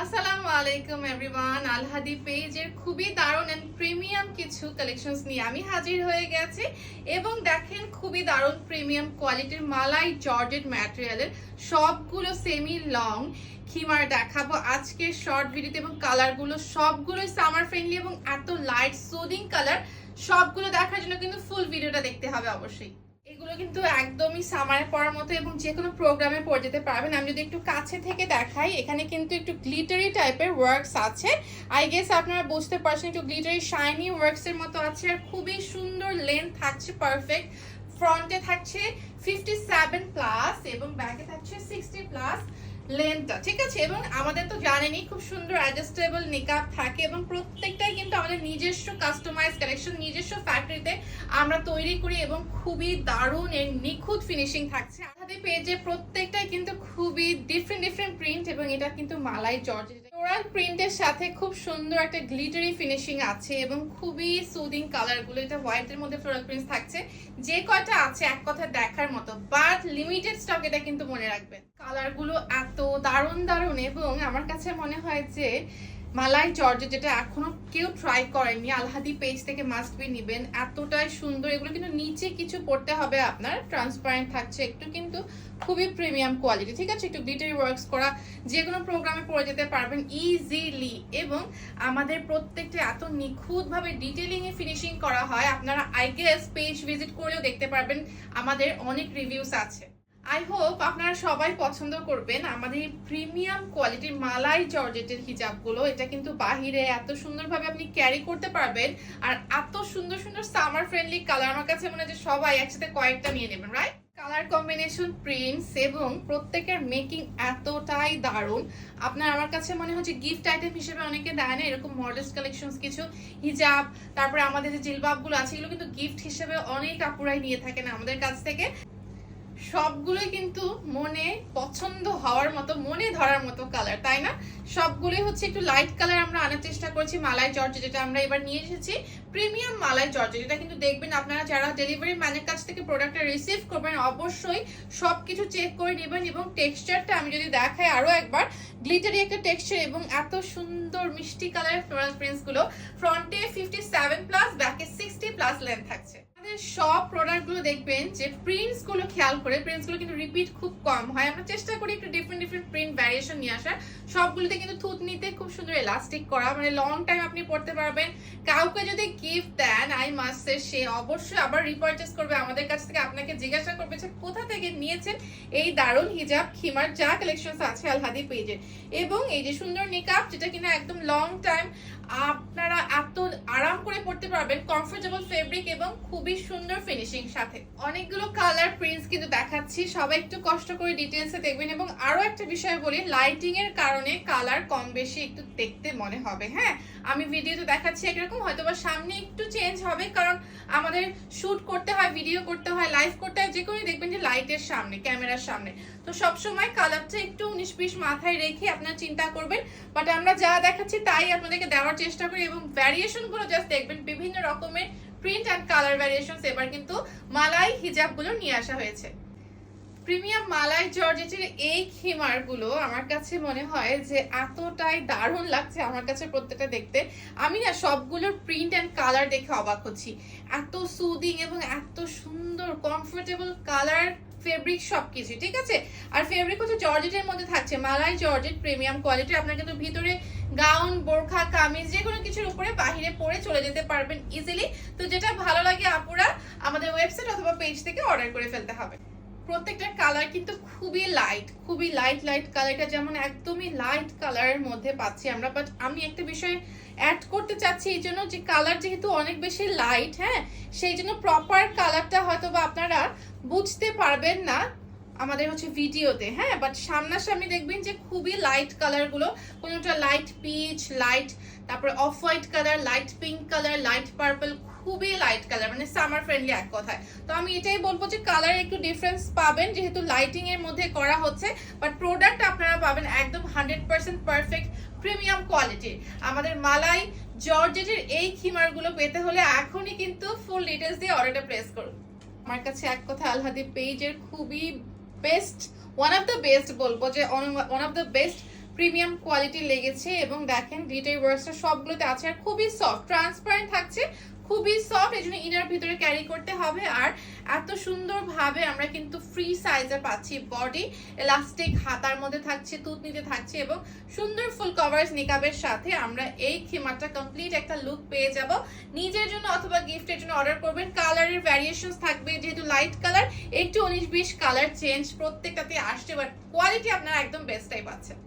আসসালামু আলাইকুম এভরিওয়ান, আলহাদি পেজের খুবই দারুণ এন্ড প্রিমিয়াম কিছু কালেকশনস নিয়ে আমি হাজির হয়ে গেছি। এবং দেখেন খুবই দারুণ প্রিমিয়াম কোয়ালিটির মালাই জর্জেট ম্যাটেরিয়ালের সবগুলো সেমি লং খিমার দেখাবো আজকের শর্ট ভিডিওতে। এবং কালারগুলো সবগুলোই সামার ফ্রেন্ডলি এবং এত লাইট সুদিং কালার। সবগুলো দেখার জন্য কিন্তু ফুল ভিডিওটা দেখতে হবে অবশ্যই। এগুলো কিন্তু একদমই সামারে পরার মতো এবং যে কোনো প্রোগ্রামে পরে যেতে পারবেন। আমি যদি একটু কাছে থেকে দেখাই, এখানে কিন্তু একটু গ্লিটারি টাইপের ওয়ার্কস আছে। আই গেস আপনারা বুঝতে পারছেন, একটু গ্লিটারি শাইনি ওয়ার্কস এর মতো আছে। আর খুবই সুন্দর লেন্থ থাকছে, পারফেক্ট। ফ্রন্টে থাকছে 57 প্লাস এবং ব্যাকে থাকছে 60 প্লাস লেন্থটা, ঠিক আছে। এবং আমাদের তো জানেনই খুব সুন্দর অ্যাডজাস্টেবল নিকাব থাকে এবং প্রত্যেকটাই কিন্তু আমাদের নিজস্ব কাস্টমাইজ কালেকশন, নিজস্ব ফ্যাক্টরিতে আমরা তৈরি করি এবং খুবই দারুণ এর নিখুঁত ফিনিশিং থাকছে। আমাদের পেজে প্রত্যেকটাই কিন্তু খুবই ডিফারেন্ট প্রিন্ট এবং এটা কিন্তু মালাই জর্জেট ফ্লোরাল প্রিন্টের সাথে খুব সুন্দর একটা গ্লিটারি ফিনিশিং আছে এবং খুবই সুদিং কালারগুলো। এটা হোয়াইটের মধ্যে ফ্লোরাল প্রিন্ট থাকছে। যে কয়টা আছে এক কথা দেখার মতো, বাট লিমিটেড স্টক, এটা কিন্তু মনে রাখবেন। কালারগুলো এত দারুণ এবং আমার কাছে মনে হয় যে মালাই জর্জেট যেটা এখনো কেউ ট্রাই করেনি, আলহাদি পেজ থেকে মাস্ট বি নিবেন। এতটাই সুন্দর। এগুলো কিন্তু নিচে কিছু পড়তে হবে আপনার, ট্রান্সপারেন্ট থাকছে একটু, কিন্তু খুবই প্রিমিয়াম কোয়ালিটি, ঠিক আছে। একটু গ্লিটারি ওয়ার্কস করা, যে কোনো প্রোগ্রামে পরে যেতে পারবেন ইজিলি। এবং আমাদের প্রত্যেকটা এত নিখুঁতভাবে ডিটেলিং এ ফিনিশিং করা হয়, আপনারা আই গেস পেজ ভিজিট করেও দেখতে পারবেন, আমাদের অনেক রিভিউস আছে। আই হোপ আপনারা সবাই পছন্দ করবেন আমাদের এই প্রিমিয়াম কোয়ালিটির মালাই জর্জেটের হিজাবগুলো। এটা কিন্তু বাহিরে এত সুন্দরভাবে আপনি ক্যারি করতে পারবেন আর এত সুন্দর সুন্দর সামার ফ্রেন্ডলি কালার। আমার কাছে মনে হয় যে সবাই একসাথে কয়েকটা নিয়ে নেবেন, রাইট? কালার কম্বিনেশন, প্রিন্টস এবং প্রত্যেকের মেকিং এতটাই দারুণ। আপনার আমার কাছে মনে হচ্ছে গিফট আইটেম হিসেবে অনেকে দেয় না এরকম মডেস্ট কালেকশনস কিছু হিজাব, তারপরে আমাদের যে জিলবাবগুলো আছে এগুলো কিন্তু গিফট হিসেবে অনেক আপুরাই নিয়ে থাকেন আমাদের কাছ থেকে। সবগুলোই কিন্তু মনে পছন্দ হওয়ার মতো, মনে ধরার মতো কালার, তাই না? সবগুলোই হচ্ছে একটু লাইট কালার আমরা আনার চেষ্টা করেছি। মালাই জর্জেট যেটা আমরা এবার নিয়ে এসেছি, প্রিমিয়াম মালাই জর্জেট। এটা কিন্তু দেখবেন আপনারা যারা ডেলিভারি ম্যানের কাছ থেকে প্রোডাক্টটা রিসিভ করবেন অবশ্যই সবকিছু চেক করে নেবেন। এবং টেক্সচারটা আমি যদি দেখাই আরো একবার, গ্লিটারি একটা টেক্সচার এবং এত সুন্দর মিষ্টি কালারের ফ্লোরাল প্রিন্টস গুলো। ফ্রন্টে 57 প্লাস, ব্যাকে 60 প্লাস লেন্থ থাকছে। সব প্রোডাক্ট গুলো দেখবেন যে প্রিন্টস গুলো খেয়াল করে, প্রিন্টস গুলো কিন্তু রিপিট খুব কম হয়। আমরা চেষ্টা করি একটু ডিফারেন্ট প্রিন্ট ভ্যারিয়েশন নিয়ে আসার। সবগুলোতে কিন্তু থুতনিতে খুব সুন্দর এলাস্টিক করা, মানে লং টাইম আপনি পড়তে পারবেন। কাউকে যদি গিফট দেন আই মাস্ট সে, সে অবশ্যই আবার রিপারচেজ করবে আমাদের কাছ থেকে, আপনাকে জিজ্ঞাসা করবে যে কোথা থেকে নিয়েছেন এই দারুণ হিজাব খিমার যা কালেকশনস আছে আলহাদি পেজে। এবং এই যে সুন্দর নিকাব যেটা কিনা একদম লং টাইম আপনারা এত আরাম করে পড়তে পারবেন, কমফোর্টেবল ফেব্রিক এবং খুবই সুন্দর ফিনিশিং সাথে। অনেকগুলো কালার প্রিন্টস কিন্তু দেখাচ্ছি, সবাই একটু কষ্ট করে ডিটেইলসে দেখবেন। এবং আরো একটা বিষয় বলি, লাইটিং এর কারণে কালার কম বেশি একটু দেখতে মনে হবে। হ্যাঁ, আমি ভিডিওতে দেখাচ্ছি একরকম, হয়তোবা সামনে একটু চেঞ্জ হবে, কারণ আমাদের শুট করতে হয়, ভিডিও করতে হয়, লাইভ করতে হয়, যে কোনো দেখবেন যে লাইটের সামনে, ক্যামেরার সামনে। তো সবসময় কালারটা একটু 19-20 মাথায় রেখে আপনারা চিন্তা করবেন। বাট আমরা যা দেখাচ্ছি তাই আপনাদেরকে দেওয়ার চেষ্টা করি। এবং ভ্যারিয়েশন গুলো জাস্ট দেখবেন, বিভিন্ন রকমের প্রিন্ট অ্যান্ড কালার ভ্যারিয়েশন এবার কিন্তু মালাই হিজাব গুলো নিয়ে আসা হয়েছে। প্রিমিয়াম মালাই জর্জেটের এই খিমার গুলো আমার কাছে মনে হয় যে এতটাই দারুণ লাগছে আমার কাছে প্রত্যেকটা দেখতে। আমি না সবগুলোর প্রিন্ট অ্যান্ড কালার দেখে অবাক হচ্ছি, এত সুদিং এবং এত সুন্দর কমফোর্টেবল কালার, ফেব্রিক সবকিছু ঠিক আছে। আর ফেব্রিক হচ্ছে জর্জেটের মধ্যে থাকছে, মালাই জর্জেট প্রিমিয়াম কোয়ালিটি। আপনার কিন্তু ভিতরে গাউন, বোরখা, কামিজ যে কোনো কিছুর উপরে বাহিরে পরে চলে যেতে পারবেন ইজিলি। তো যেটা ভালো লাগে আপুরা আমাদের ওয়েবসাইট অথবা পেজ থেকে অর্ডার করে ফেলতে হবে। প্রত্যেকটা কালার কিন্তু খুবই লাইট কালার। এটা যেমন একদমই লাইট কালারের মধ্যে পাচ্ছি আমরা, বাট আমি একটা বিষয় অ্যাড করতে চাচ্ছি এই জন্য যে কালার যেহেতু অনেক বেশি লাইট, হ্যাঁ, সেই জন্য প্রপার কালারটা হয়তো বা আপনারা বুঝতে পারবেন না আমাদের হচ্ছে ভিডিওতে, হ্যাঁ, বাট সামনাসামনি দেখবেন যে খুবই লাইট কালার গুলো। কোনোটা লাইট পিচ, লাইট, তারপরে off white colour, light pink colour, light purple, খুবই লাইট কালার, মানে সামার ফ্রেন্ডলি এক কথায়। তো আমি এটাই বলবো যে কালার একটু ডিফারেন্স পাবেন যেহেতু লাইটিং এর মধ্যে করা হচ্ছে, বাট প্রোডাক্ট আপনারা পাবেন একদম 100% পারফেক্ট প্রিমিয়াম কোয়ালিটি। আমাদের মালাই জর্জেটের এই খিমার গুলো পেতে হলে এখনই কিন্তু ফুল ডিটেলস দিয়ে অর্ডারটা প্লেস করুন। আমার কাছে এক কথা আলহাদি পেজের খুবই best, one of the best বলবো যে one of the best premium quality লেগেছে এবং দেখেন গ্লিটার ওয়ার্কসটা সবগুলোতে আছে আর খুবই সফট ট্রান্সপারেন্ট থাকছে, খুবই সফট, এই জন্য ইনার ভিতরে ক্যারি করতে হবে। আর এত সুন্দরভাবে আমরা কিন্তু ফ্রি সাইজে পাচ্ছি, বডি এলাস্টিক হাতার মধ্যে থাকছে, তুতনিতে থাকছে এবং সুন্দর ফুল কভারেজ নিকাবের সাথে আমরা এই খিমারটা কমপ্লিট একটা লুক পেয়ে যাব। নিজের জন্য অথবা গিফটের জন্য অর্ডার করবেন, কালারের ভ্যারিয়েশনস থাকবে, যেহেতু লাইট কালার একটু 19-20 কালার চেঞ্জ প্রত্যেকটাতে আসছে, বাট কোয়ালিটি আপনারা একদম বেস্টটাই পাচ্ছেন।